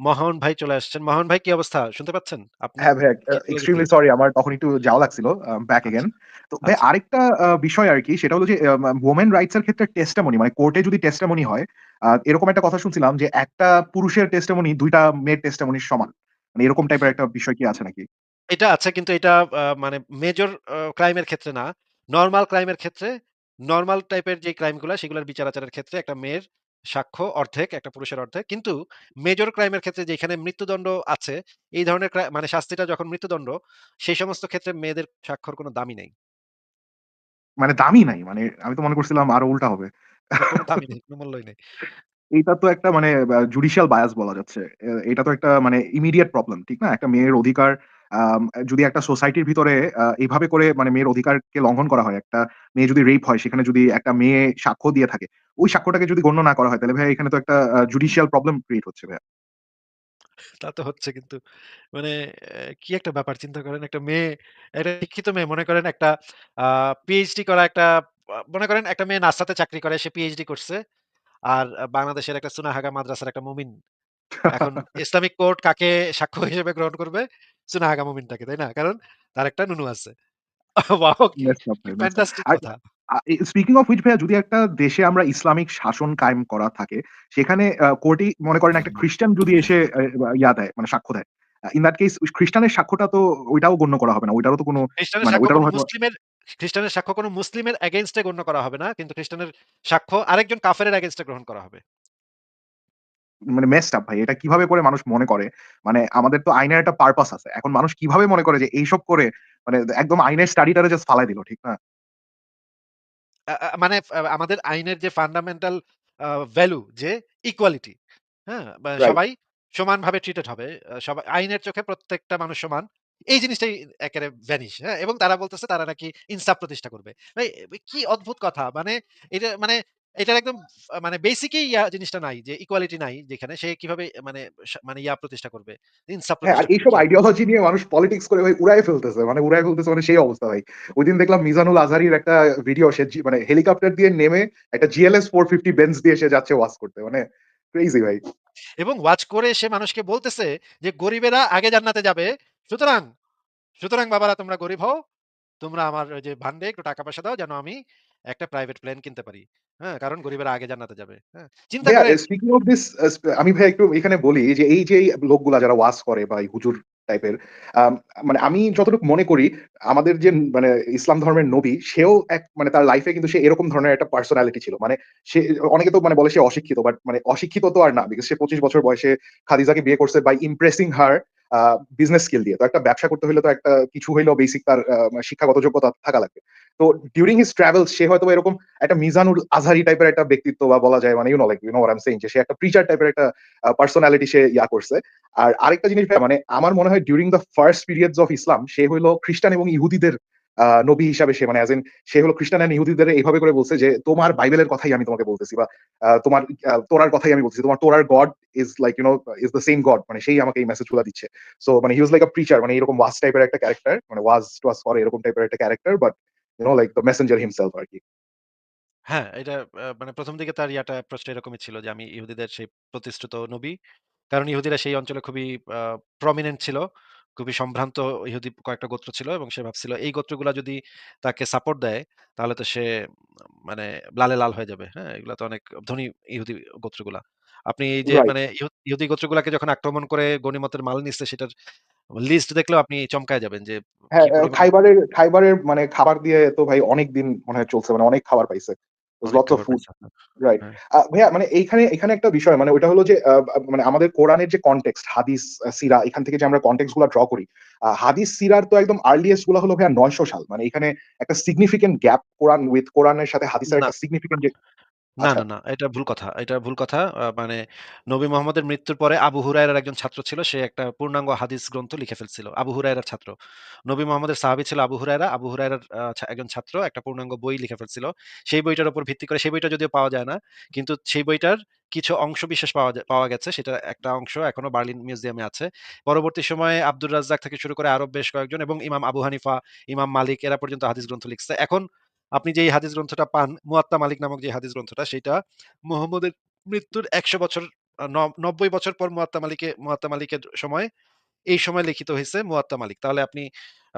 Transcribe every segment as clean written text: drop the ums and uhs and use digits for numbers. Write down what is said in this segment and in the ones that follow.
মহান ভাই চলে আসছেন। মহান ভাই কি অবস্থা? শুনতে পাচ্ছেন? আপনি হ্যাঁ, ভাইয়া কি চলে গেছিল? এক্সট্রিমলি সরি আমার তখন একটু যাওয়া লাগছিল ব্যাক আচ্ছা, এগেইন। তো ভাই আচ্ছা। আরেকটা বিষয় আরকি সেটা হলো যে ওমেন রাইটস এর ক্ষেত্রে টেস্টিমনি মানে কোর্টে যদি টেস্টিমনি হয়, এরকম একটা কথা শুনছিলাম যে একটা পুরুষের টেস্টিমনি ২ টা মেয়ের টেস্টিমনির সমান। মানে এরকম টাইপের একটা বিষয় কি আছে নাকি? এটা আছে কিন্তু এটা মানে মেজর ক্রাইম এর ক্ষেত্রে না। নরমাল ক্রাইম এর ক্ষেত্রে নরমাল টাইপের যে ক্রাইম গুলা সেগুলোর বিচার-আচারের ক্ষেত্রে একটা মেয়ের সাক্ষ্য অর্ধেক, একটা পুরুষের অর্ধেক। কিন্তু মেজর ক্রাইম এর ক্ষেত্রে যেখানে মৃত্যুদণ্ড আছে, এই ধরনের মানে শাস্তিটা যখন মৃত্যুদণ্ড, সেই সমস্ত ক্ষেত্রে মেয়েদের সাক্ষ্যর কোনো দামই নাই। মানে দামই নাই। মানে আমি তো মনে করছিলাম আরো উল্টা হবে। না কোনো দামই নেই, কোনো মূল্যই নেই। এইটা তো একটা মানে জুডিশিয়াল বায়াস বলা যাচ্ছে। এটা তো একটা মানে ইমিডিয়েট প্রবলেম, ঠিক না? একটা মেয়ের অধিকার আম যদি একটা সোসাইটির ভিতরে এভাবে করে মানে মেয়ের অধিকারকে লঙ্ঘন করা হয়, একটা মেয়ে যদি রেপ হয়, সেখানে যদি একটা মেয়ে সাক্ষ্য দিয়ে থাকে, ওই সাক্ষ্যটাকে যদি গণ্য না করা হয়, তাহলে ভাইয়া এখানে তো একটা জুডিশিয়াল প্রবলেম ক্রিয়েট হচ্ছে ভাইয়া। তা তো হচ্ছে কিন্তু মানে কি একটা ব্যাপার চিন্তা করেন একটা মেয়ে, একটা শিক্ষিত মেয়ে মনে করেন একটা আ পিএইচডি করা একটা মনে করেন একটা মেয়ে নাসাতে চাকরি করে সে পিএইচডি করছে। আর বাংলাদেশের একটা চুনাহাগা মাদ্রাসার একটা মুমিন। এখন ইসলামিক কোর্ট কাকে সাক্ষ্য হিসেবে গ্রহণ করবে? চুনাহাগা মুমিনটাকে, তাই না? কারণ তার একটা নুনু আছে। ওয়াও! কি, মেসড আপ কি ভাই, মেসড আপ। ফ্যান্টাস্টিক আর কথা। স্পিকিং অফ হুইচ ভাইয়া যদি একটা দেশে আমরা ইসলামিক শাসন কায়েম করা থাকে, সেখানে কোর্টেই মনে করেন একটা খ্রিস্টান যদি এসে ইয়া দেয় মানে সাক্ষ্য দেয়। ইন দ্যাট কেস খ্রিস্টানের সাক্ষ্যটা তো ওইটাও গণ্য করা হবে না। ওইটারও তো কোনো খ্রিস্টানের মানে সাক্ষ্য ওইটারও কোন হয়তো মুসলিমের খ্রিস্টানের সাক্ষ্য কোন মুসলিমের এগেইনস্ট এ গণ্য করা হবে না। কিন্তু খ্রিস্টানের সাক্ষ্য আরেকজন কাফেরের এগেইনস্ট এ গ্রহণ করা হবে। মানে মেসড আপ ভাই। এটা কিভাবে করে মানুষ মনে করে? মানে আমাদের তো আইনের একটা পারপাস আছে। এখন মানুষ কিভাবে মনে করে যে এইসব করে মানে একদম আইনের স্টাডিটারে জাস্ট ফালায় দিল, ঠিক না? আ আ মানে আমাদের আইনের যে ফান্ডামেন্টাল আ ভ্যালু যে ইকুয়ালিটি, হ্যাঁ? বা রাইট। সবাই সমানভাবে ট্রিটেড হবে। সবাই আইনের চোখে প্রত্যেকটা মানুষ সমান। এই জিনিসটাই একেবারে ভ্যানিশ, হ্যাঁ? এবং তারা বলতেছে তারা নাকি ইনসাফ প্রতিষ্ঠা করবে। ভাই কি অদ্ভুত কথা! মানে এটা মানে এটার একদম মানে বেসিকই জিনিসটা নাই যে ইকুয়ালিটি নাই যেখানে সে কিভাবে মানে মানে প্রতিষ্ঠা করবে? ইনসাফ হ্যাঁ, আর প্রতিষ্ঠা করবে এইসব কিভাবে? আইডিওলজি নিয়ে মানুষ পলিটিক্স করে ভাই উড়ায়ে ফেলতেছে। মানে উড়ায়ে ফেলতেছে মানে সেই অবস্থা ভাই। ঐদিন দেখলাম মিজানুল আজহারির একটা ভিডিও সে মানে হেলিকপ্টার দিয়ে নেমে একটা জিএলএস 450 বেঞ্জ দিয়ে সে যাচ্ছে ওয়াজ করতে। মানে ক্রেজি ভাই। এবং ওয়াচ করে সে মানুষকে বলতেছে যে গরিবেরা আগে জান্নাতে যাবে। সুতরাং সুতরাং বাবারা তোমরা গরিব হও। তোমরা আমার ওই যে ভান্ডে একটু টাকা পয়সা দাও যেন আমি একটা প্রাইভেট প্লেন কিনতে পারি। হ্যাঁ? কারণ গরিবেরা আগে জান্নাতে যাবে। হ্যাঁ? চিন্তা ভাইয়া করেন স্পিকিং অফ দিস আমি ভাইয়া একটু এখানে বলি যে এই যে এই লোকগুলা যারা ওয়াজ করে বা এই হুজুর টাইপের আম মানে আমি যতটুকু মনে করি আমাদের যে মানে ইসলাম ধর্মের নবী সেও এক মানে তার লাইফে কিন্তু সে এরকম ধরনের একটা পার্সোনালিটি ছিল। মানে সে অনেকে তো মানে বলে সে অশিক্ষিত বাট মানে অশিক্ষিত তো আর না। বিকজ সে ২৫ বছর বয়সে খাদিজাকে বিয়ে করছে by impressing her business skill দিয়ে। তো একটা ব্যবসা করতে হইলে তো একটা কিছু হইলেও বেসিক তার শিক্ষাগত যোগ্যতা থাকা লাগবে। তো ডিউরিং হিজ ট্রাভেলস সে হয়তো এরকম একটা মিজানুল আজহারি টাইপের একটা ব্যক্তিত্ব বা বলা যায় মানে like you know what I am saying যে সে একটা প্রিচার টাইপের একটা পার্সোনালিটি সে করছে। আর আরেকটা জিনিস ভাই মানে আমার মনে হয় during the first periods of Islam সে হইলো খ্রিস্টান এবং ইহুদিদের নবী হিসাবে সে মানে সে হলো খ্রিস্টান এন্ড ইহুদিদের এইভাবে করে বলছে যে তোমার বাইবেলের কথাই আমি তোমাকে বলতেছি বা তোমার তোরার কথাই আমি বলতেছি। তোমার তোরার God is like you know is the same God মানে সেই আমাকে এই মেসেজগুলো দিচ্ছে। সো মানে হি ওয়াজ লাইক আ প্রিচার মানে এরকম ওয়াজ টাইপের একটা ক্যারেক্টার মানে ওয়াজ টোয়াজ করে এরকম টাইপের একটা character but you know like the messenger himself আরকি। হ্যাঁ, এটা মানে ১ম দিকে তার অ্যাপ্রোচটা এরকমই ছিল যে আমি ইহুদিদের সেই প্রতিশ্রুত নবী। কারণ ইহুদিরা সেই অঞ্চলে খুবই আ প্রমিনেন্ট ছিল। খুবই সম্ভ্রান্ত ইহুদি কয়েকটা গোত্র ছিল এবং সে ভাবছিল এই গোত্রগুলা যদি তাকে সাপোর্ট দেয় তাহলে তো সে মানে লালে লাল হয়ে যাবে। হ্যাঁ? এগুলা তো অনেক ধনী ইহুদি গোত্রগুলা। আপনি এই যে রাইট। মানে ইহুদি গোত্রগুলাকে যখন আক্রমণ করে গনিমতের মাল নিচ্ছে সেটার লিস্ট দেখলেও আপনি চমকায় যাবেন যে হ্যাঁ, কি পরিমাণ খাইবারের মানে খাবার দিয়ে তো ভাই অনেকদিন মনে হয় চলছে। মানে অনেক খাবার পাইছে। অনেক লটস অফ খাবার ফুড। পাইছে আপনার। রাইট। হ্যাঁ। ভাইয়া মানে এখানে একটা বিষয় মানে ওইটা হলো যে মানে আমাদের কোরআনের যে কনটেক্সট হাদিস, সিরা এখান থেকে যে আমরা কনটেক্সট গুলা ড্র করি। হাদিস সিরার তো একদম আর্লিয়েস্ট গুলা হলো ভাইয়া ৯০০ সাল। মানে এখানে একটা সিগনিফিক্যান্ট গ্যাপ কোরআনের সাথে হাদিসের না। একটা সিগনিফিক্যান্ট যে না, আচ্ছা। না, না। এটা ভুল কথা। এটা ভুল কথা। মানে নবী মোহাম্মদের মৃত্যুর পরে আবু হুরায়রার একজন ছাত্র ছিল। সে একটা পূর্ণাঙ্গ হাদিস গ্রন্থ লিখে ফেলছিল। আবু হুরায়রার ছাত্র। নবী মোহাম্মদের সাহাবী ছিল আবু হুরায়রা। আবু হুরায়রার একজন ছাত্র একটা পূর্ণাঙ্গ বই লিখে ফেলছিল। সেই বইটার উপর ভিত্তি করে সেই বইটা যদিও পাওয়া যায় না। কিন্তু সেই বইটার কিছু অংশবিশেষ পাওয়া গেছে। সেটার একটা অংশ এখনো বার্লিন মিউজিয়ামে আছে। পরবর্তী সময়ে আব্দুর রাজ্জাক থেকে শুরু করে আরো বেশ কয়েকজন এবং ইমাম আবু হানিফা, ইমাম মালিক এরা পর্যন্ত হাদিস গ্রন্থ লিখছে। এখন আপনি যে এই হাদিস গ্রন্থটা পান, মুয়াত্তা মালিক নামক যে হাদিস গ্রন্থটা সেটা মুহাম্মদের মৃত্যুর ১০০ বছর ন ৯০ বছর পর মুয়াত্তা মালিকের সময় এই সময় লিখিত হইছে মুয়াত্তা মালিক। তাহলে আপনি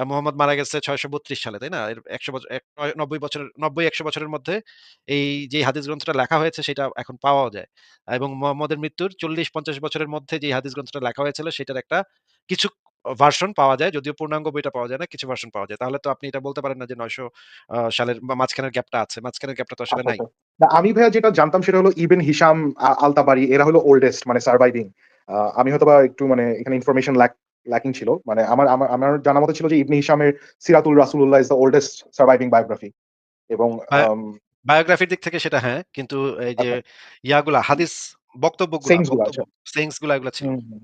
মুহাম্মদ মারা গেছে ৬৩২ সালে, তাই না? এর ১০০ বছর ৯০ বছরের ৯০-১০০ বছরের মধ্যে এই যে হাদিস গ্রন্থটা লেখা হয়েছে সেটা এখন পাওয়াও যায়। এবং মুহাম্মদের মৃত্যুর ৪০-৫০ বছরের মধ্যে যে হাদিস গ্রন্থটা লেখা হয়েছিল সেটার একটা কিছু ভার্সন পাওয়া যায়। যদিও পূর্ণাঙ্গ বইটা পাওয়া যায় না, কিছু ভার্সন পাওয়া যায়। তাহলে তো আপনি এটা বলতে পারেন না যে ৯০০ সালের মাঝখানের গ্যাপটা আছে। মাঝখানের গ্যাপটা তো আসলে আচ্ছা, নাই। আচ্ছা। না আমি ভাইয়া যেটা জানতাম সেটা হলো ইবন হিশাম আল তাবারি এরা হলো ওল্ডেস্ট মানে সারভাইভিং। আমি হয়তোবা একটু মানে এখানে ইনফরমেশন ল্যাকিং ছিল। মানে আমার জানা মতে ছিল যে ইবনে হিশামের সিরাতুল রাসূলুল্লাহ is the oldest surviving biography এবং বায়ো বায়োগ্রাফির দিক থেকে সেটা হ্যাঁ। কিন্তু এই যে আচ্ছা ইয়াগুলা হাদিস সেইন্স গুলা আচ্ছা। সেইংস গুলা এগুলা ছিল। হুম, হুম।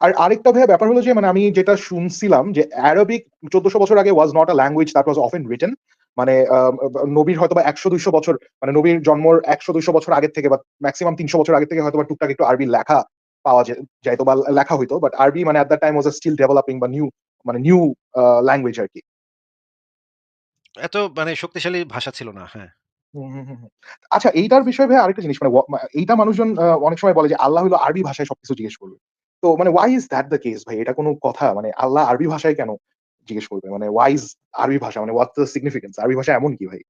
আর আরেকটা ভাইয়া ব্যাপার হলো যে মানে আমি যেটা শুনছিলাম যে অ্যারাবিক ১৪০০ বছর আগে was not a language that was often written. মানে নবীর হয়তোবা ১০০-২০০ বছর মানে নবীর জন্মর ১০০-২০০ বছর আগের থেকে বা মেক্সিমাম ৩০০ বছর আগে থেকে হয়তোবা টুকটাক একটু আরবি লেখা পাওয়া যাইতো বা লেখা হইতো। বাট আরবি মানে at that time was still developing বা নিউ ল্যাঙ্গুয়েজ আরকি। এত মানে শক্তিশালী ভাষা ছিল না। হ্যাঁ। হুম, হুম, হুম, হুম। আচ্ছা এইটার বিষয়ে ভাইয়া আরেকটা জিনিস মানে এইটা মানুষজন অনেক সময় বলে যে আল্লাহ হইলো আরবি ভাষায় সবকিছু জিজ্ঞেস করবে। তো মানে why is that the case ভাই? এটা কোন কথা? মানে আল্লাহ আরবি ভাষায় কেন জিজ্ঞেস করবে? মানে why is আরবি ভাষা মানে what's the significance? আরবি ভাষা এমন কি ভাই?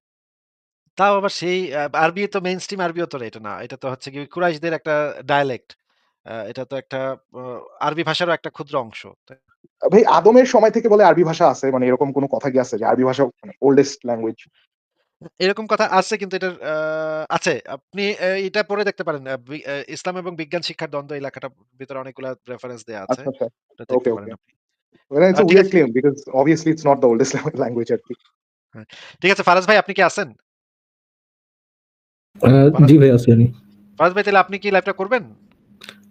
তাও আবার সেই আরবি তো মেইনস্ট্রিম আরবিও তো এটা না। এটা তো হচ্ছে কি কুরাইশদের একটা ডায়ালেক্ট। এটা তো একটা আ আরবি ভাষারও একটা ক্ষুদ্র অংশ। তাই না? ভাই আদমের সময় থেকে বলে আরবি ভাষা আছে। মানে এরকম কোন কথা কি আছে যে আরবি ভাষা মানে ওল্ডেস্ট ল্যাঙ্গুয়েজ? এরকম কথা আছে কিন্তু এটার আছে। আপনি এটা পড়ে দেখতে পারেন। ইসলাম এবং বিজ্ঞান শিক্ষার দ্বন্দ্ব এই লেখাটার ভিতরে অনেকগুলা রেফারেন্স দেয়া আছে। আচ্ছা, আচ্ছা। এটা ওকে, দেখতে ওকে। পারেন আপনি। মানে it's a ঠিক weird আছে। claim because obviously it's not the oldest language আরকি। হ্যাঁ। ঠিক আছে ফারাজ ভাই আপনি কি আছেন? আ ফারাজ জি ভাই আছি আমি। ফারাজ ভাই তাহলে আপনি কি লাইভটা করবেন?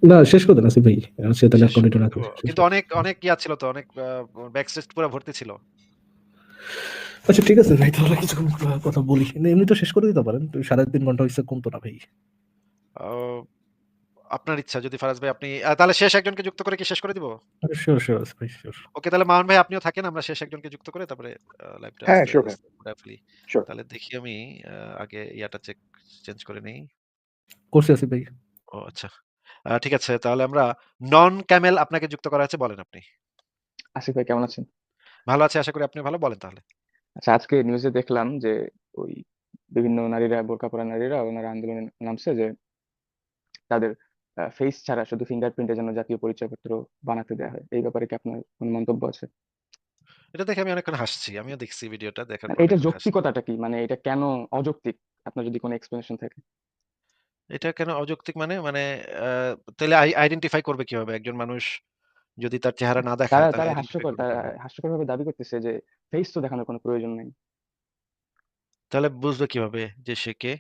না শেষ করে দেন আসিফ ভাই। সে তাহলে শেষ কন্টিনিউ করে না দিব। করে শেষ কিন্তু করে অনেক, অনেক ইয়া ছিল তো অনেক ব্যাকস্টেজ পুরা ভর্তি ছিল। আচ্ছা ঠিক আছে ভাই তাহলে কিছুক্ষণ কথা বলি। এমনি তো শেষ করে দিতে পারেন। ৩.৫ ঘন্টা হইছে কমতো না ভাই। আ আপনার ইচ্ছা যদি ফারাজ ভাই আপনি তাহলে শেষ একজনকে যুক্ত করে কি শেষ করে দিব? শিওর, শিওর আসিফ ভাই শিওর। ওকে তাহলে মামুন ভাই আপনিও থাকেন। আমরা শেষ একজনকে যুক্ত করে তারপরে লাইভটা হ্যাঁ, আস্তে, সিউর ভাই। আস্তে উড়ায় ফেলি। সিউর। তাহলে দেখি আমি আ আগে ইয়াটা চেঞ্জ করে নেই। করছি আসিফ ভাই। ও আচ্ছা। ঠিক আছে তাহলে আমরা নন ক্যামেল আপনাকে যুক্ত করা হয়েছে বলেন আপনি। আশিক ভাই কেমন আছেন? ভালো আছি আশা করি আপনি ভালো বলেন তাহলে। আচ্ছা আজকে নিউজে দেখলাম যে ওই বিভিন্ন নারীরা বোরকা পরা নারীরা ওনারা আন্দোলনে নামছে যে তাদের ফেস ছাড়া শুধু ফিঙ্গারপ্রিন্টের জন্য জাতীয় পরিচয়পত্র বানাতে দেওয়া হয়। এই ব্যাপারে কি আপনার কোনো মন্তব্য আছে? এটা দেখে আমি অনেকক্ষণ হাসছি। আমিও দেখছি ভিডিওটা দেখার মানে পর এটার অনেকক্ষণ হাসছি। যৌক্তিকতাটা কি? মানে এটা কেন অযৌক্তিক? আপনার যদি কোনো এক্সপ্লেনেশন থাকে। এটা কেন অযৌক্তিক মানে? মানে আ তাইলে আইডেন্টিফাই করবে কিভাবে? একজন মানুষ যদি তার চেহারা না দেখায় তারা তাহলে তারা আইডেন্টিফাই করবে তারা কিভাবে? হাস্যকরভাবে দাবি করতেছে যে ফেস তো দেখানোর কোনো প্রয়োজন নেই। তাহলে বুঝবে কিভাবে যে সে কে?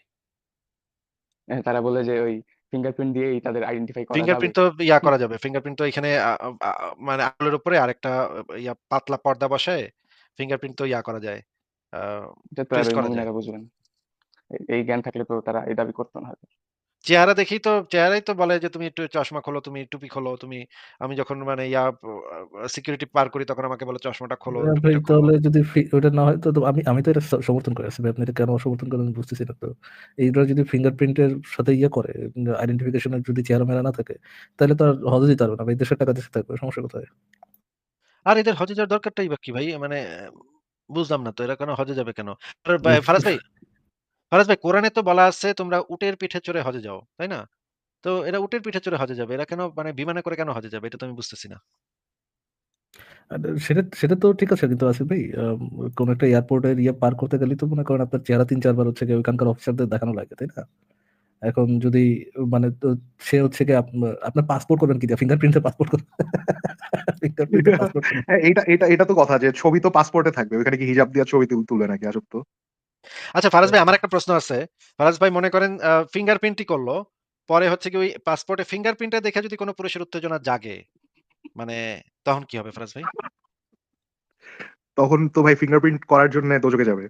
তারা বলে যে ওই ফিঙ্গারপ্রিন্ট দিয়েই তাদের আইডেন্টিফাই করা যাবে। ফিঙ্গারপ্রিন্ট তো ইয়া করা যাবে। ফিঙ্গারপ্রিন্ট তো এখানে আ আ আ মানে আঙুলের উপরে আরেকটা পাতলা পর্দা বসায় ফিঙ্গারপ্রিন্ট তো ইয়া করা যায়। আ এটা তো আর ট্রেস ওই করা যায়। মহিলারা বুঝবেন। এই জ্ঞান থাকলে তো তারা এই দাবি করতো না হয়তো। চেহারা দেখেই তো চেহারাই তো বলে যে তুমি একটু চশমা খোলো, তুমি টুপি খোলো, আমি যখন মানে সিকিউরিটি পার করি তখন আমাকে বলে চশমাটা খোলো, ভাই টুপিটা খোলো। তাহলে যদি ওটা না হয় তো আমি আমি তো এটা সমর্থন করি আসিফ ভাই। আপনি এটা কেন সমর্থন করেন আমি বুঝতেছি না তো। এইটা যদি ফিঙ্গারপ্রিন্টের সাথে করে আইডেন্টিফিকেশন এর যদি চেহারা মেলা না থাকে তাহলে তো আর হজে যেতে পারবে না ভাই। দেশের টাকা দেশে থাকবে। সমস্যা কোথায়? আর এদের হজে যাওয়ার দরকারটাই বা কি ভাই? মানে বুঝলাম না তো এরা কেন হজে যাবে কেন? আর উফ, ফারাজ ভাই কোরআনে তো বলা আছে তোমরা উটের পিঠে চড়ে হজে যাও। তাই না? তো এরা উটের পিঠে চড়ে হজে যাবে। এরা কেন মানে বিমানে করে কেন হজে যাবে? এটা তো আমি বুঝতেছি না। আর সেটা সেটা তো ঠিক আছে কিন্তু আসিফ ভাই কোন একটা এয়ারপোর্টের পার করতে গেলেই তো মনে করেন আপনার চেহারা ৩-৪ বার হচ্ছে গিয়ে ওইখানকার অফিসারদের দেখানো লাগে, তাই না? এখন যদি মানে তো সে হচ্ছে গিয়ে আপনার পাসপোর্ট করবেন কি দিয়ে? ফিঙ্গারপ্রিন্টের পাসপোর্ট করবেন। ফিঙ্গারপ্রিন্টের পাসপোর্ট করবেন। হ্যাঁ, এটা তো কথা যে ছবি তো পাসপোর্টে থাকবে। ওখানে কি হিজাব দিয়া ছবি তুলবে নাকি আজব তো। আচ্ছা ফারাজ ভাই আমার একটা প্রশ্ন আছে। ফারাজ ভাই মনে করেন ফিঙ্গারপ্রিন্টই করলো। পরে হচ্ছে কি ওই পাসপোর্টে ফিঙ্গারপ্রিন্টটা দেখে যদি কোন পুরুষের উত্তেজনা জাগে, মানে তখন কি হবে ফারাজ ভাই? তখন তো ভাই ফিঙ্গারপ্রিন্ট করার জন্য দোজখে যাবে।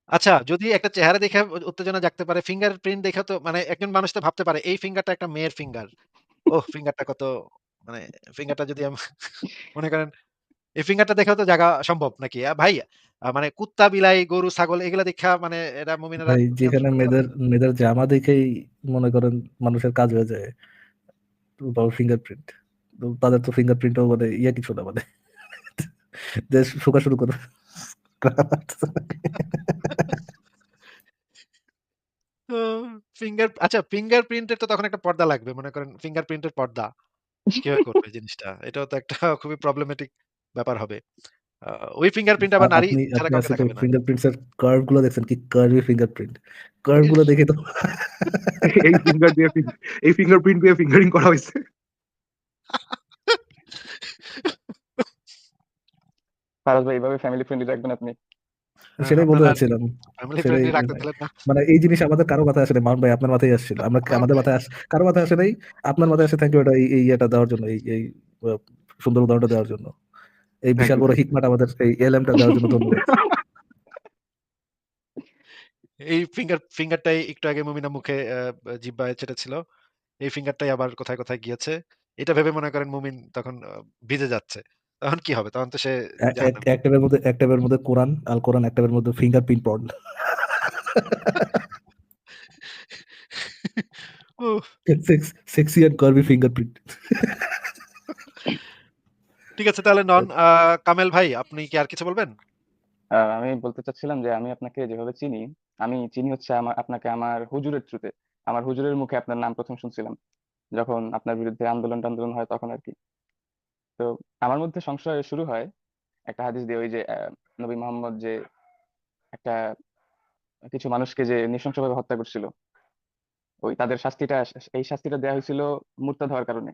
আচ্ছা যদি একটা চেহারা দেখে উত্তেজনা জাগতে পারে, ফিঙ্গারপ্রিন্ট দেখে তো মানে একজন মানুষ তো ভাবতে পারে এই ফিঙ্গারটা একটা মেয়ের ফিঙ্গার। ওহ! ফিঙ্গারটা কত মানে ফিঙ্গারটা যদি মনে করেন এই ফিঙ্গারটা দেখেও তো জাগা সম্ভব নাকি? ভাই মানে কুত্তা, বিলাই, গরু, ছাগল এগুলা দেইখা মানে এরা মুমিনেরা ভাই নিয়ম যেখানে শিখতে পারে মেয়েদের না? মেয়েদের জামা দেখেই মনে করেন মানুষের কাজ হয়ে যায়, তো ফিঙ্গারপ্রিন্ট, তো তাদের তো ফিঙ্গারপ্রিন্টও মানে ইয়ে কিছু না মানে যে শোকা শুরু করে। তো আচ্ছা ফিঙ্গারপ্রিন্টের তো তখন একটা পর্দা লাগবে। মনে করেন ফিঙ্গারপ্রিন্টের পর্দা কিভাবে করবে এই জিনিসটা? এটাও তো একটা খুবই প্রবলেমেটিক ব্যাপার হবে। আ ওই ফিঙ্গারপ্রিন্ট আবার নারী আপনি ছাড়া আপনি কাউকে আসলে দেখাবে না। ফিঙ্গারপ্রিন্টস এর কার্ভ গুলো দেখছেন কি কার্ভি ফিঙ্গারপ্রিন্ট, কার্ভ গুলো ইস! দেখে তো এই ফিঙ্গার দিয়ে এই ফিঙ্গারপ্রিন্ট দিয়ে ফিঙ্গারিং করা হইছে। ফারাজ ভাই এভাবে ফ্যামিলি ফ্রেন্ডলি রাখবেন আপনি? সেটাই বলতে আপনারা যাচ্ছিলাম। ফ্যামিলি সেটাই ফ্রেন্ডলি রাখতে দিলেন না। মানে এই জিনিস আমাদের কারো মাথায় আসে নাই। মামুন ভাই আপনার মাথায় আসছিল। আমাদের মাথায় কারো মাথায় আসে নাই। আপনার মাথায় আসে, থ্যাংক ইউ এটা এই ইয়েটা দেওয়ার জন্য, এই আ সুন্দর উদাহরণটা দেওয়ার জন্য। এই থ্যাংক বিশাল ইউ, বড় থ্যাংক ইউ। হিকমাটা আমাদের এই এলএমটা দেওয়ার জন্য ধন্যবাদ। এই ফিঙ্গারটাই একটু আগে মুমিনা মুখে জিহ্বায় চেটেছিল। এই ফিঙ্গারটাই আবার কোথায়, কোথায় গিয়েছে। এটা ভেবে মনে করেন মুমিন তখন ভিজে যাচ্ছে। তখন কি হবে? তখন তো সে জাহান্নামী। এক ট্যাবের মধ্যে কোরআন, আল কোরআন, এক ট্যাবের মধ্যে ফিঙ্গারপ্রিন্ট পর্ন। উফ! Sexy and Karvy fingerprint. ঠিক আছে তাহলে কামেল ভাই আপনি কি আর কিছু বলবেন? আমি বলতে চাচ্ছিলাম যে আমি আপনাকে যেভাবে চিনি, আমি চিনি হচ্ছে আপনাকে আমার হুজুরের থ্রুতে। আমার হুজুরের মুখে আপনার নাম প্রথম শুনছিলাম যখন আপনার বিরুদ্ধে আন্দোলন টান্দোলন হয় তখন আর কি। তো আমার মধ্যে সংশয় শুরু হয় একটা হাদিস দিয়ে, ওই যে নবী মোহাম্মদ যে একটা কিছু মানুষকে যে নৃশংসভাবে হত্যা করছিল, ওই তাদের শাস্তিটা, এই শাস্তিটা দেওয়া হয়েছিল মুর্তাদ হওয়ার কারণে।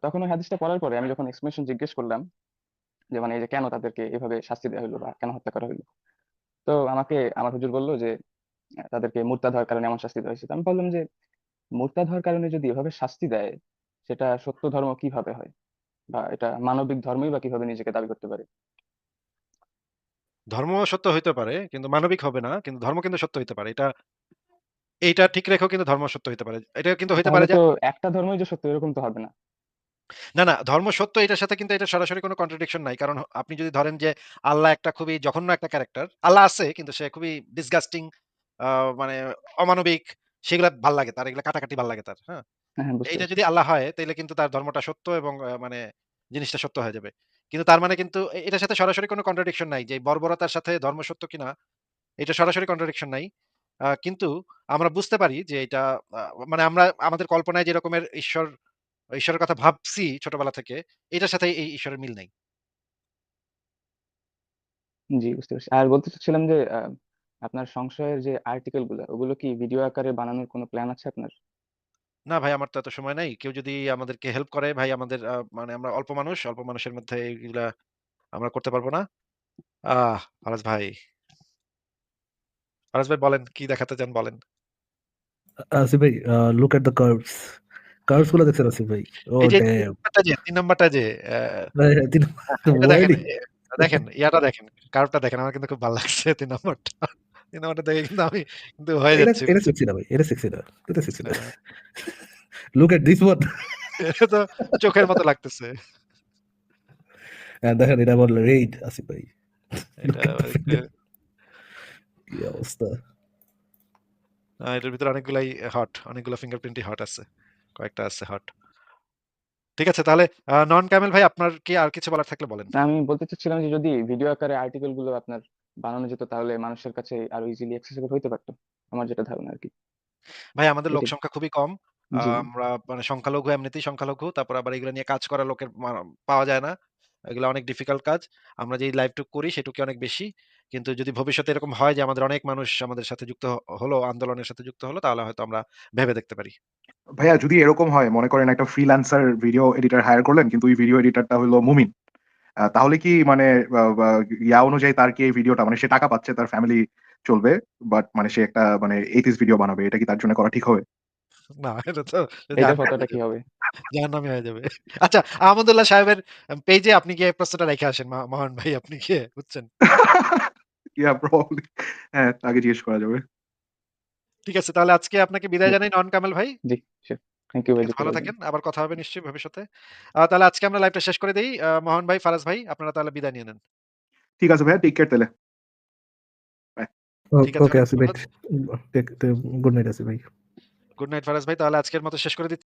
তখন ওই হাদিসটা পড়ার পরে আমি যখন এক্সপ্লেনেশন জিজ্ঞেস করলাম যে মানে এই যে কেন তাদেরকে এভাবে শাস্তি দেওয়া হলো বা কেন হত্যা করা হলো, তো আমাকে আমার হুজুর বললো যে তাদেরকে মুর্তাদ হওয়ার কারণে এমন শাস্তি দেওয়া হয়েছে। তো আমি বললাম যে মুর্তাদ হওয়ার কারণে যদি এভাবে শাস্তি দেয়, সেটা সত্য ধর্ম কিভাবে হয়, বা এটা মানবিক ধর্মই বা কিভাবে নিজেকে দাবি করতে পারে? ধর্ম সত্য হইতে পারে কিন্তু মানবিক হবে না। কিন্তু ধর্ম কিন্তু সত্য হইতে পারে। এইটা ঠিক রেখেও কিন্তু ধর্ম সত্য হইতে পারে। এটা কিন্তু হইতে পারে তাহলে যে তো একটা ধর্মই যে সত্য এরকম তো হবে না। না, ধর্ম সত্য এটার সাথে কিন্তু এটা সরাসরি কোনো কন্ট্রাডিকশন নাই। কারণ আপনি যদি ধরেন যে আল্লাহ একটা খুবই জঘন্য একটা ক্যারেক্টার। আল্লাহ আছে কিন্তু সে খুবই ডিসগাস্টিং আ মানে অমানবিক সেগুলা ভাল লাগে তার। এগুলা কাটাকাটি ভাল লাগে তার। হ্যাঁ? হ্যাঁ, হ্যাঁ, বুঝতে এইটা পারছি। যদি আল্লাহ হয় তাইলে কিন্তু তার ধর্মটা সত্য এবং মানে জিনিসটা সত্য হয়ে যাবে। কিন্তু তার মানে কিন্তু এটার সাথে সরাসরি কোনো কন্ট্রাডিকশন নাই যে বর্বরতার সাথে ধর্ম সত্য কিনা এটা সরাসরি কন্ট্রাডিকশন নাই। কিন্তু আমরা বুঝতে পারি যে এটা আ মানে আমরা আমাদের কল্পনায় যে রকমের ঈশ্বরের কথা ভাবছি ছোটবেলা থেকে, এটার সাথে এই ঈশ্বরের মিল নাই। জি, বুঝতে পারছি। আর বলতে চাচ্ছিলাম যে আপনার সংশয়ের যে আর্টিকেল গুলা, ওগুলো কি ভিডিও আকারে বানানোর কোনো প্ল্যান আছে আপনার? না ভাই আমার তো এত সময় নাই। কেউ যদি আমাদেরকে হেল্প করে ভাই আমাদের মানে আমরা অল্প মানুষের মধ্যে এগুলা আমরা করতে পারব না। আহ ফারাজ ভাই, ফারাজ ভাই বলেন কি দেখাতে চান বলেন। আসিফ ভাই, look at the curves. Curves গুলো দেখছেন আসিফ ভাই? ও এই যে ৩ ড্যাম! নাম্বারটা যে ৩ নাম্বারটা যে তিনি এটা দেখেন, ওয়ার্নিং। দেখেন ইয়াটা দেখেন, কার্ভটা দেখেন আমার কিন্তু খুব ভাল লাগছে ৩ নাম্বারটা। ৩ নাম্বারটা দেখে কিন্তু আমি কিন্তু হয়ে এটা যাচ্ছি এটা বুঝছেন? সেক্সি না ভাই, এটা সেক্সি না, এটা সেক্সি না। Look at this one. এটা তো চোখের মতো লাগতেছে। দেখেন এটা আবার রেইড আসিফ ভাই। এটা লুক এট দ্য একটু ফিঙ্গার, কি অবস্থা! এটার ভিতরে অনেকগুলাই অনেকগুলো ফিঙ্গারপ্রিন্টই হট আছে। কয়েকটা আছে হট। ঠিক আছে তাহলে নন ক্যামেল ভাই আপনার কি আর কিছু বলার থাকলে বলেন। না, আমি বলতে চাচ্ছিলাম যে যদি ভিডিও আকারে আর্টিকেল গুলো আপনার বানানো যেত তাহলে মানুষের কাছে আরো ইজিলি অ্যাক্সেসিবল হইতে পারতো। আমার যেটা ধারণা আর কি। ভাই আমাদের লোক এটি। সংখ্যা খুবই কম। জি। আমরা মানে সংখ্যালঘু এমনিতেই সংখ্যালঘু। তারপর আবার এগুলো নিয়ে কাজ করা লোকের পাওয়া যায় না। এগুলো অনেক ডিফিকাল্ট কাজ। আমরা যেই লাইভটুক করি সেটুকুই অনেক বেশি। কিন্তু যদি ভবিষ্যতে এরকম হয় যে আমাদের অনেক মানুষ আমাদের সাথে যুক্ত হলো, আন্দোলনের সাথে যুক্ত হলো তাহলে হয়তো আমরা ভেবে দেখতে পারি। ভাইয়া যদি এরকম হয় মনে করেন একটা ফ্রিল্যান্সার ভিডিও এডিটর হায়ার করলেন কিন্তু ওই ভিডিও এডিটরটা হলো মুমিন। তাহলে কি মানে বা ইয়া অনুযায়ী তার কি এই ভিডিওটা মানে সে টাকা পাচ্ছে, তার ফ্যামিলি চলবে। বাট মানে সে একটা মানে 80s ভিডিও বানাবে। এটা কি তার জন্য করা ঠিক হবে? না এটা তো এটার জাহান্নামে ফতোয়াটা হয়ে কি যাবে। হবে? জাহান্নামে হয়ে যাবে। আচ্ছা আহমদুল্লাহ সাহেবের পেইজে আপনি গিয়ে প্রশ্নটা রেখে আসেন মহান ভাই আপনি গিয়ে বুঝছেন? ইয়া প্রবাবলি হ্যাঁ, তাকে জিজ্ঞেস করা যাবে। ঠিক আছে তাহলে আজকে আপনাকে বিদায় জানাই নন কামেল ভাই। জি, sure. থ্যাংক ইউ ভাই ঠিক আছে, যুক্ত ভালো করার জন্য। থাকেন। আবার কথা হবে নিশ্চয়ই ভবিষ্যতে। তাহলে আজকে আমরা লাইভটা শেষ করে দেই। মোহন ভাই, ফারাজ ভাই, আপনারা তাহলে বিদায় নিয়ে নেন। ঠিক আছে ভাইয়া, টেক কেয়ার তাহলে। বাই। ঠিক আছে, ওকে অনেক আসিফ ভাই, ধন্যবাদ। গুড নাইট আসিফ ভাই। গুড নাইট ফারাজ ভাই। তাহলে আজকের মতো শেষ করে দিচ্ছি।